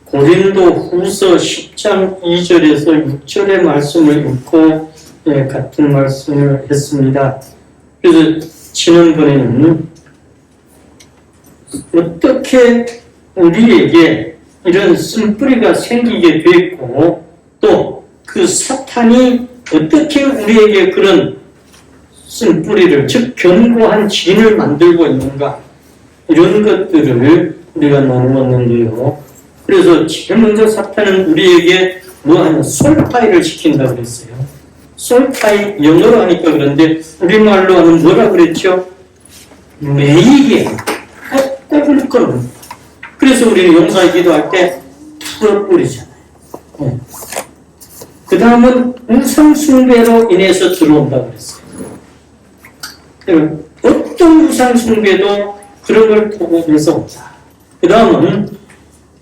고린도 후서 10장 2절에서 6절의 말씀을 읽고 같은 말씀을 했습니다. 그래서 지난번에는 어떻게 우리에게 이런 쓴뿌리가 생기게 됐고 또 그 사탄이 어떻게 우리에게 그런 쓴뿌리를 즉 견고한 진을 만들고 있는가 이런 것들을 우리가 나누었는데요. 그래서 제일 먼저 사탄은 우리에게 뭐하냐 솔파이를 시킨다고 그랬어요. 솔파이 영어로 하니까 그런데 우리말로 하면 뭐라 그랬죠? 매이게 꼭 끊는. 그래서 우리는 용사의 기도할 때 풀어뿌리잖아요. 그 다음은 우상숭배로 인해서 들어온다고 그랬어요. 어떤 우상숭배도 그런 걸 통해서 온다. 그 다음은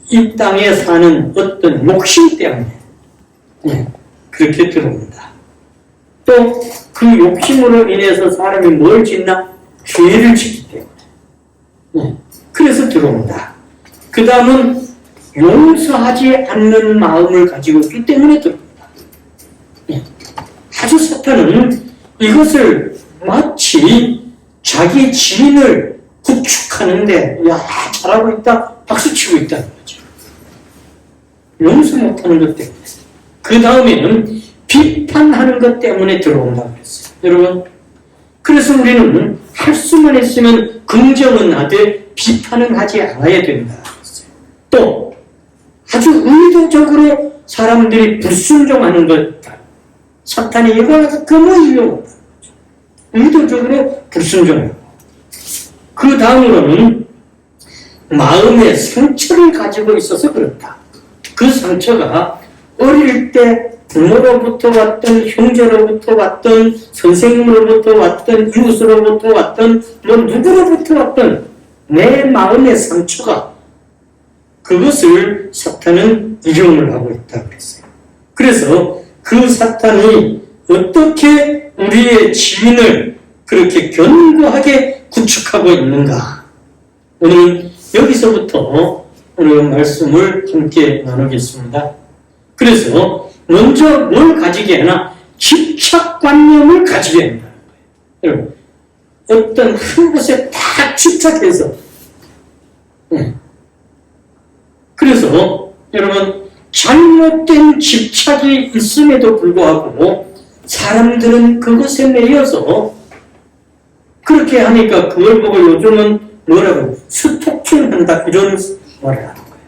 이 땅에 사는 어떤 욕심 때문에 그렇게 들어온다. 또 그 욕심으로 인해서 사람이 뭘 짓나? 죄를 짓기 때문에. 그래서 들어온다. 그 다음은 용서하지 않는 마음을 가지고 있기 때문에 들어온다. 아주 사탄은 이것을 마치 자기 지인을 구축하는데 야 잘하고 있다 박수치고 있다는 거죠. 용서 못하는 것 때문에. 그 다음에는 비판하는 것 때문에 들어온다고 했어요. 여러분 그래서 우리는 할 수만 있으면 긍정은 하되 비판은 하지 않아야 된다고 했어요. 또 아주 의도적으로 사람들이 불순종하는 것 사탄이 이걸 그뭐 이용한다. 의도적으로 불순종하고 그 다음으로는 마음의 상처를 가지고 있어서 그렇다. 그 상처가 어릴 때 부모로부터 왔던 형제로부터 왔던 선생님으로부터 왔던 이웃으로부터 왔던 뭐 누구로부터 왔던 내 마음의 상처가 그것을 사탄은 이용을 하고 있다고 했어요. 그래서 그 사탄이 어떻게 우리의 지인을 그렇게 견고하게 구축하고 있는가? 오늘 여기서부터 오늘 말씀을 함께 나누겠습니다. 그래서 먼저 뭘 가지게 하나? 집착관념을 가지게 한다는 거예요. 여러분, 어떤 한 곳에 딱 집착해서 그래서 여러분 잘못된 집착이 있음에도 불구하고 사람들은 그것에 매여서 그렇게 하니까 그걸 보고 요즘은 뭐라고 스토킹한다 이런 말을 하는 거예요.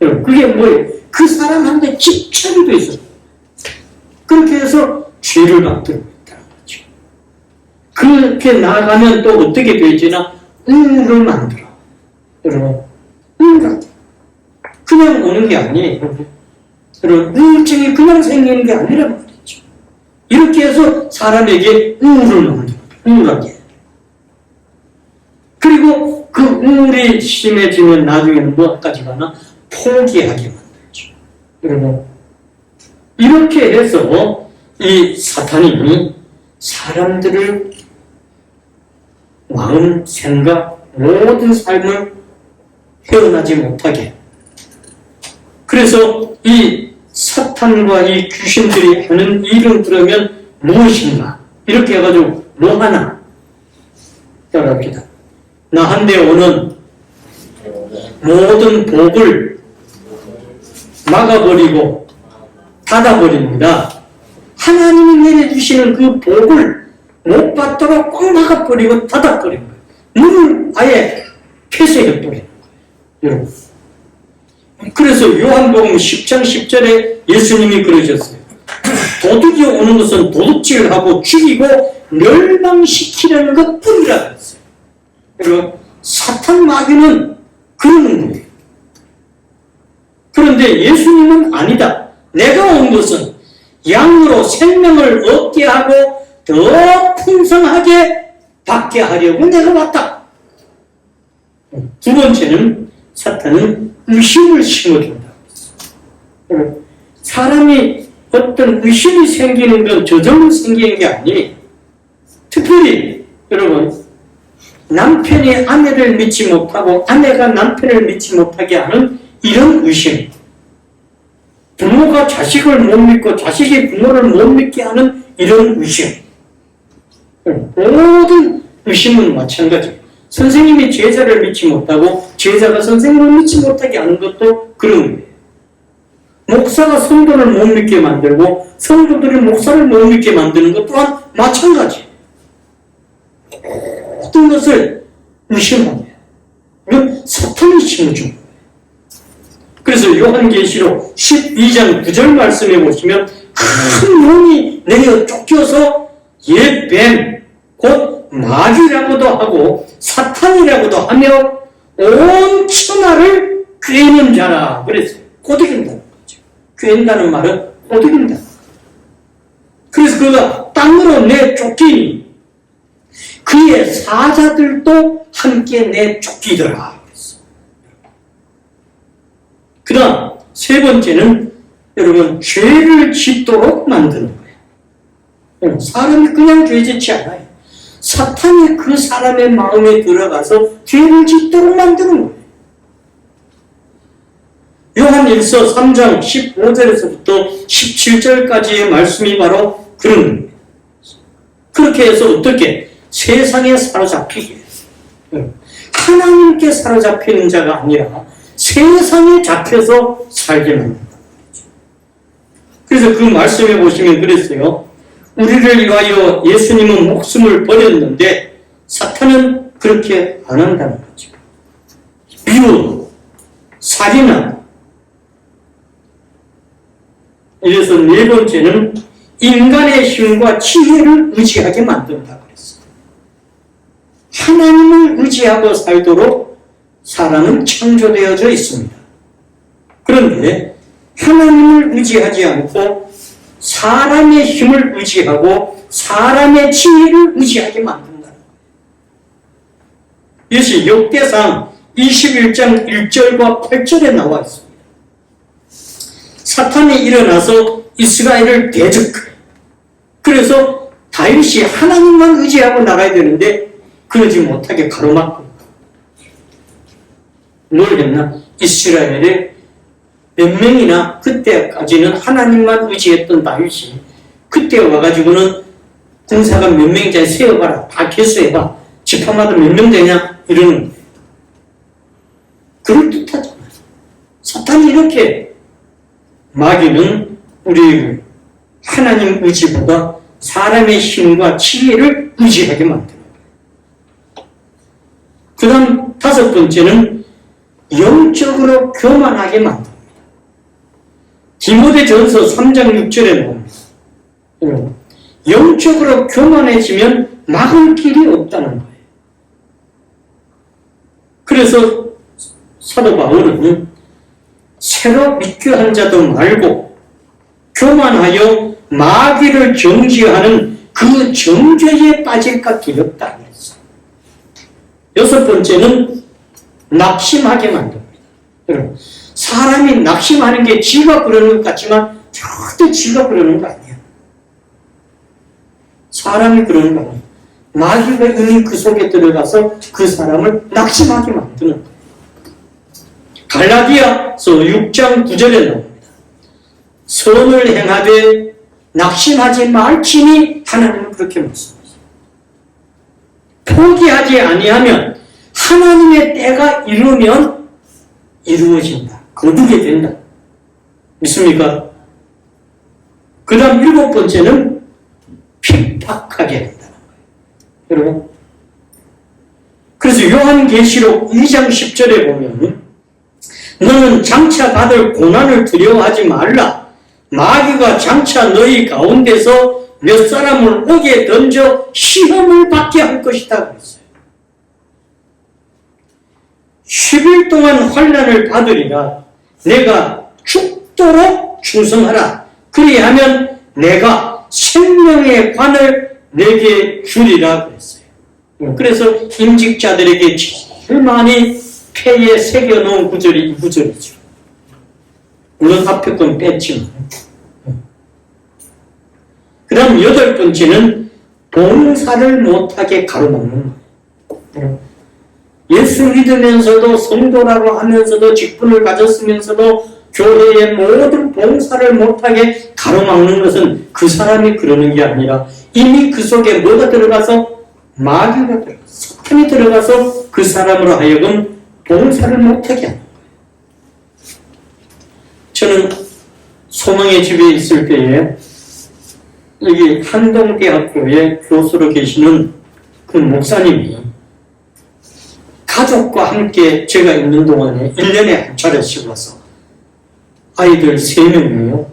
여러분 그게 뭐예요? 그 사람한테 집착이 돼 있어요. 그렇게 해서 죄를 만들고 있다는 거죠. 그렇게 나아가면 또 어떻게 되지나 우울을 만들어. 여러분 우울하게 그냥 오는 게 아니에요. 여러분 우울증이 그냥 생기는 게 아니라는 거죠. 이렇게 해서 사람에게 우울을 만들어. 우울하게. 그리고 그 우울이 심해지면 나중에는 뭐까지 가나? 포기하게 만들죠. 여러분 이렇게 해서 이 사탄이 사람들을 마음, 생각, 모든 삶을 헤어나지 못하게. 그래서 이 사탄과 이 귀신들이 하는 일을 들으면 무엇인가? 이렇게 해가지고 뭐 하나? 따라합시다. 나한테 오는 모든 복을 막아버리고 닫아버립니다. 하나님이 내려주시는 그 복을 못 받도록 꼭 막아버리고 닫아버린 거예요. 문을 아예 폐쇄해버리는 거예요. 여러분. 그래서 요한복음 10장 10절에 예수님이 그러셨어요. 도둑이 오는 것은 도둑질을 하고 죽이고 멸망시키려는 것뿐이라 그랬어요. 여러분 사탄 마귀는 그러는 거예요. 그런데 예수님은 아니다. 내가 온 것은 양으로 생명을 얻게 하고 더 풍성하게 받게 하려고 내가 왔다. 두 번째는 사탄은 의심을 심어준다. 사람이 어떤 의심이 생기는 건 저절로 생기는 게 아니에요. 특별히 여러분 남편이 아내를 믿지 못하고 아내가 남편을 믿지 못하게 하는 이런 의심, 부모가 자식을 못 믿고 자식이 부모를 못 믿게 하는 이런 의심, 모든 의심은 마찬가지예요. 선생님이 제자를 믿지 못하고 제자가 선생님을 믿지 못하게 하는 것도 그런 거예요. 목사가 성도를 못 믿게 만들고 성도들이 목사를 못 믿게 만드는 것 또한 마찬가지예요. 모든 것을 의심하면 이건 사탄이 심어준 거예요. 그래서 요한계시록 12장 9절 말씀해 보시면 큰 용이 내려 쫓겨서 옛 뱀, 곧 마귀라고도 하고 사탄이라고도 하며 온 천하를 꿰는 자라 그랬어요. 꼬드긴다는 거죠. 꿰는다는 말은 꼬드긴다. 그래서 그가 땅으로 내쫓기니 그의 사자들도 함께 내쫓기더라 그랬어요. 그 다음 세 번째는 여러분 죄를 짓도록 만드는 거예요. 사람이 그냥 죄 짓지 않아요. 사탄이 그 사람의 마음에 들어가서 죄를 짓도록 만드는 거예요. 요한일서 3장 15절에서부터 17절까지의 말씀이 바로 그런 거예요. 그렇게 해서 어떻게 세상에 사로잡히게 해요. 하나님께 사로잡히는 자가 아니라 세상에 잡혀서 살게 만든다. 그래서 그 말씀해 보시면 그랬어요. 우리를 위하여 예수님은 목숨을 버렸는데 사탄은 그렇게 안 한다는 거죠. 미운, 살인한. 이래서 네 번째는 인간의 힘과 지혜를 의지하게 만든다 그랬어요. 하나님을 의지하고 살도록 사람은 창조되어져 있습니다. 그런데 하나님을 의지하지 않고 사람의 힘을 의지하고 사람의 지혜를 의지하게 만든다는 거예요. 이것이 역대상 21장 1절과 8절에 나와 있습니다. 사탄이 일어나서 이스라엘을 대적해. 그래서 다윗이 하나님만 의지하고 나가야 되는데 그러지 못하게 가로막고 뭘 했나? 이스라엘에 몇 명이나 그때까지는 하나님만 의지했던 다윗이 그때 와가지고는 군사가 몇 명이자 세어봐라. 다 개수해봐. 지파마다 몇 명 되냐? 이러는 거예요. 그럴듯하잖아요. 사탄이 이렇게 마귀는 우리 하나님 의지보다 사람의 힘과 지혜를 의지하게 만드는 거예요. 그 다음 다섯 번째는 영적으로 교만하게 만듭니다. 디모데전서 3장 6절에 나옵니다. 영적으로 교만해지면 막을 길이 없다는 거예요. 그래서 사도 바울은 새로 믿교한 자도 말고 교만하여 마귀를 정죄하는 그 정죄에 빠질까 두렵다 그랬어요. 여섯 번째는 낙심하게 만듭니다. 여러분, 사람이 낙심하는 게 지가 그러는 것 같지만 절대 지가 그러는 거 아니야. 사람이 그러는 거 아니야. 마귀가 이미 그 속에 들어가서 그 사람을 낙심하게 만드는 거예요. 갈라디아서 6장 9절에 나옵니다. 선을 행하되 낙심하지 말지니 하나님은 그렇게 말씀하십니다. 포기하지 아니하면 하나님의 때가 이르면 이루어진다. 거두게 된다. 믿습니까? 그 다음 일곱 번째는 핍박하게 된다는 거예요. 여러분. 그래서 요한계시록 2장 10절에 보면 너는 장차 받을 고난을 두려워하지 말라. 마귀가 장차 너희 가운데서 몇 사람을 옥에 던져 시험을 받게 할 것이다. 그랬어요. 10일 동안 환난을 받으리라. 내가 죽도록 충성하라. 그리하면 내가 생명의 관을 내게 주리라 그랬어요. 그래서 임직자들에게 제일 많이 폐에 새겨놓은 구절이 이 구절이죠. 물론 앞에 건 뺐지만. 그 다음 여덟 번째는 봉사를 못하게 가로막는 거예요. 예수 믿으면서도 성도라고 하면서도 직분을 가졌으면서도 교회의 모든 봉사를 못하게 가로막는 것은 그 사람이 그러는 게 아니라 이미 그 속에 뭐가 들어가서 마귀가 들어가서 사탄이 들어가서 그 사람으로 하여금 봉사를 못하게 하는 거예요. 저는 소망의 집에 있을 때에 여기 한동대학교에 교수로 계시는 그 목사님이 가족과 함께 제가 있는 동안에 1년에 한 차례씩 와서 아이들 3명이에요.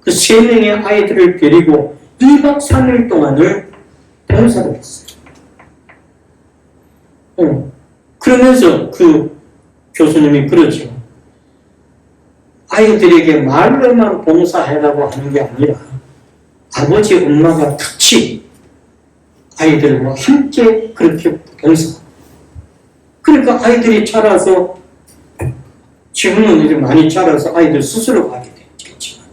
그 3명의 아이들을 데리고 2박 3일 동안을 봉사를 했어요. 그러면서 그 교수님이 그러죠. 아이들에게 말로만 봉사하라고 하는 게 아니라 아버지, 엄마가 같이 아이들과 함께 그렇게 봉사. 그러니까 아이들이 자라서 지금은 이제 많이 자라서 아이들 스스로 가게 되겠지만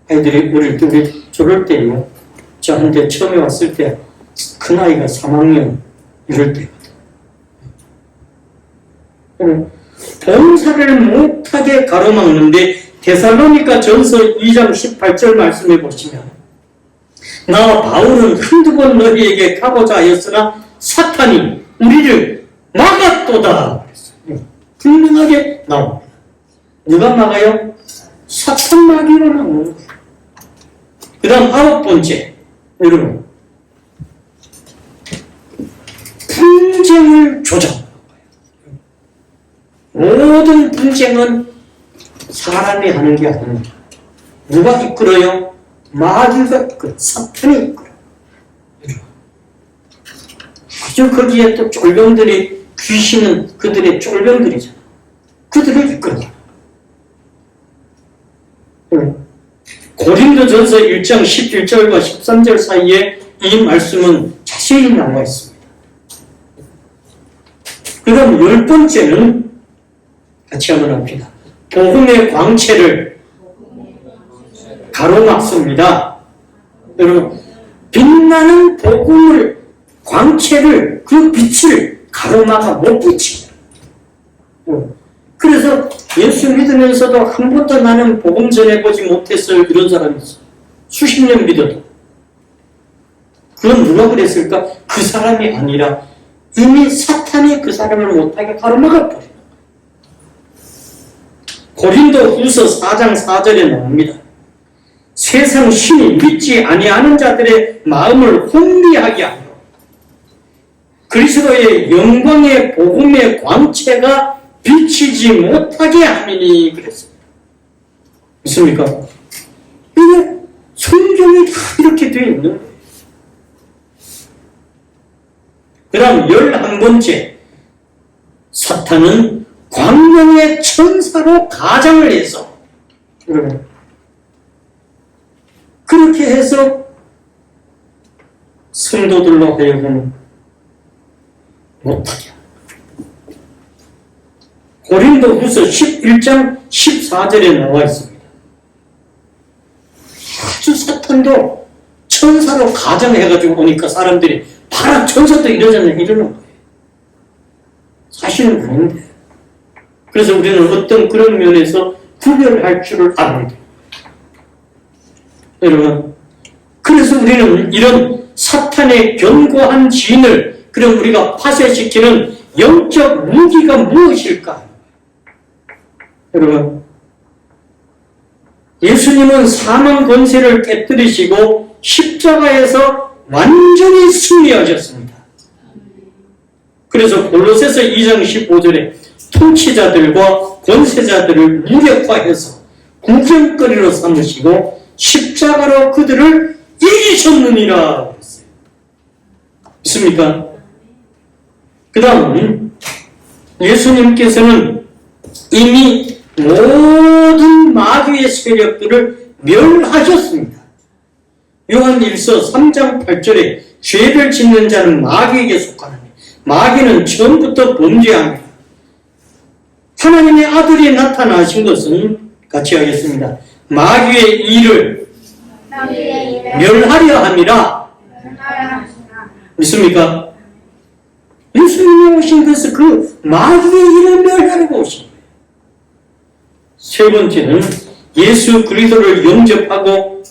아이들이 어릴 때 우리 저럴 때요. 저한테 처음에 왔을 때 큰 아이가 3학년 이럴 때거든. 봉사를 못하게 가로막는데 데살로니가 전서 2장 18절 말씀해 보시면 나와 바울은 한두 번 너희에게 가고자 하였으나 사탄이 우리를 막았도다. 분명하게 나옵니다. 누가 막아요? 사탄 마귀로 막는 거예요. 그 다음 9번째, 여러분, 분쟁을 조장하는 거예요. 모든 분쟁은 사람이 하는 게 아닙니다. 누가 이끌어요? 마귀가 이끌어요. 사탄이 이끌어요. 아주 거기에 또 쫄병들이, 귀신은 그들의 쫄병들이잖아. 그들을 이끌어요. 고린도전서 1장 11절과 13절 사이에 이 말씀은 자세히 나와 있습니다. 그럼 10번째는 같이 한번 합시다. 복음의 광채를 가로막습니다. 여러분, 빛나는 복음을, 광채를, 그 빛을 가로막아 못 비칩니다. 그래서 예수 믿으면서도 한 번도 나는 복음 전해보지 못했어요. 이런 사람이 있어요. 수십 년 믿어도. 그건 누가 그랬을까? 그 사람이 아니라 이미 사탄이 그 사람을 못하게 가로막아 버려요. 고린도 후서 4장 4절에 나옵니다. 세상 신이 믿지 아니하는 자들의 마음을 혼미하게 하여 그리스도의 영광의 복음의 광채가 비치지 못하게 하리니 그랬습니다. 믿습니까? 이게 성경이 다 이렇게 되어 있는 거예요. 그 다음 11번째, 사탄은 광명의 천사로 가장을 해서 여러분 그렇게 해서 성도들로 하여금 못하게 고린도 후서 11장 14절에 나와 있습니다. 아주 사탄도 천사로 가정해가지고 오니까 사람들이 봐라 천사도 이러잖아요. 이러는 거예요. 사실은 아닌데. 그래서 우리는 어떤 그런 면에서 구별할 줄을 알아야 돼요. 여러분, 그래서 우리는 이런 사탄의 견고한 진을 그럼 우리가 파쇄시키는 영적 무기가 무엇일까? 여러분, 예수님은 사망 권세를 깨뜨리시고 십자가에서 완전히 승리하셨습니다. 그래서 골로새서 2장 15절에 통치자들과 권세자들을 무력화해서 구경거리로 삼으시고 십자가로 그들을 이기셨느니라 했어요. 믿습니까? 그 다음 예수님께서는 이미 모든 마귀의 세력들을 멸하셨습니다. 요한 1서 3장 8절에 죄를 짓는 자는 마귀에게 속하나니 마귀는 처음부터 범죄합니다. 하나님의 아들이 나타나신 것은 같이 하겠습니다. 마귀의 일을 멸하려 함이라. 믿습니까? 예수님이 오신 것은 그 마귀의 일을 멸하려고 오신 거예요. 세 번째는 예수 그리스도를 영접하고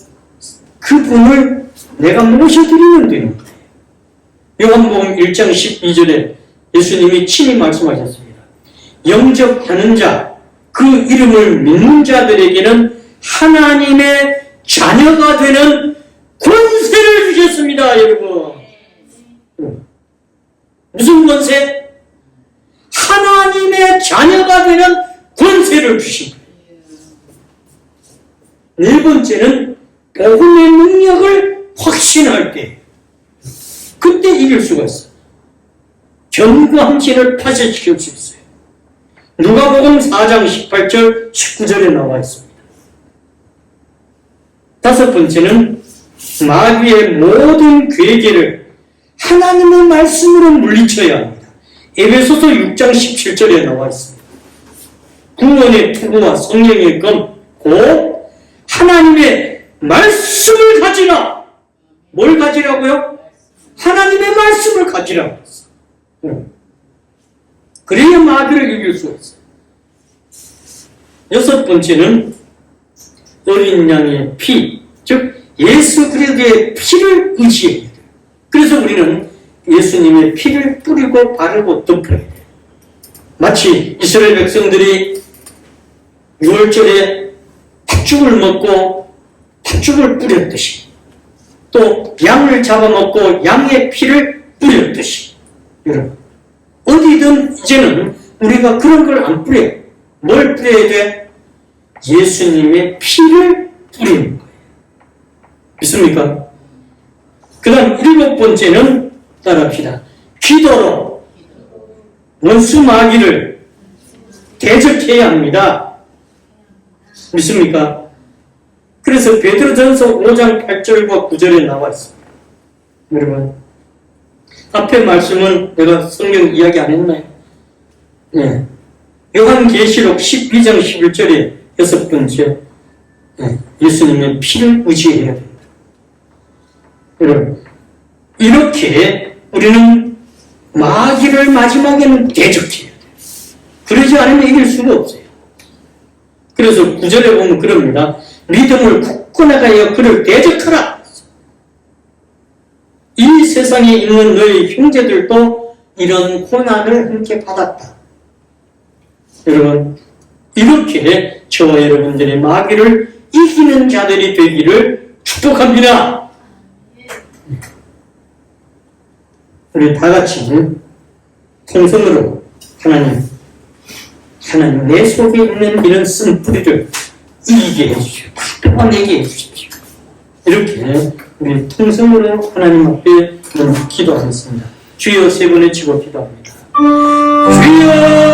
그분을 내가 모셔드리면 되는 거예요. 요한복음 1장 12절에 예수님이 친히 말씀하셨습니다. 영접하는 자, 그 이름을 믿는 자들에게는 하나님의 자녀가 되는 권세를 주셨습니다, 여러분. 무슨 권세? 하나님의 자녀가 되는 권세를 주신 거예요. 네 번째는 복음의 능력을 확신할 때 그때 이길 수가 있어요. 견고한 신을 파쇄시킬 수 있어요. 누가복음 4장 18절 19절에 나와 있습니다. 다섯 번째는 마귀의 모든 괴계를 하나님의 말씀으로 물리쳐야 합니다. 에베소서 6장 17절에 나와 있습니다. 구원의 투구와 성령의 검, 곧 하나님의 말씀을 가지라. 뭘 가지라고요? 하나님의 말씀을 가지라고 했어요. 그래야 마귀를 이길 수가 있어요. 여섯 번째는 어린 양의 피, 즉 예수 그리스도의 피를 의지해야 돼요. 그래서 우리는 예수님의 피를 뿌리고 바르고 덮어야 돼요. 마치 이스라엘 백성들이 6월절에 팥죽을 먹고 팥죽을 뿌렸듯이, 또 양을 잡아먹고 양의 피를 뿌렸듯이, 여러분 어디든 이제는 우리가 그런 걸 안 뿌려요. 뭘 뿌려야 돼? 예수님의 피를 뿌리는 거예요. 믿습니까? 그 다음 일곱 번째는 따라합시다. 기도로 원수 마귀를 대적해야 합니다. 믿습니까? 그래서 베드로전서 5장 8절과 9절에 나와 있습니다. 여러분 앞에 말씀은 내가 성경 이야기 안 했나요? 네. 요한계시록 12장 11절에 여섯 번째, 예수님의 피를 의지해야 됩니다. 여러분 이렇게 우리는 마귀를 마지막에는 대적해야 돼요. 그러지 않으면 이길 수가 없어요. 그래서 9절에 보면 그럽니다. 믿음을 굳건하여 그를 대적하라. 이 세상에 있는 너희 형제들도 이런 고난을 함께 받았다. 여러분 이렇게 저와 여러분들의 마귀를 이기는 자들이 되기를 축복합니다. 우리 다 같이 통성으로 하나님 내 속에 있는 이런 쓴뿌리를 이기게 해주십시오. 뚫어내게 해주십시오. 이렇게 우리 통성으로 하나님 앞에 기도하겠습니다. 주여 세 번에 치고 기도합니다. 주여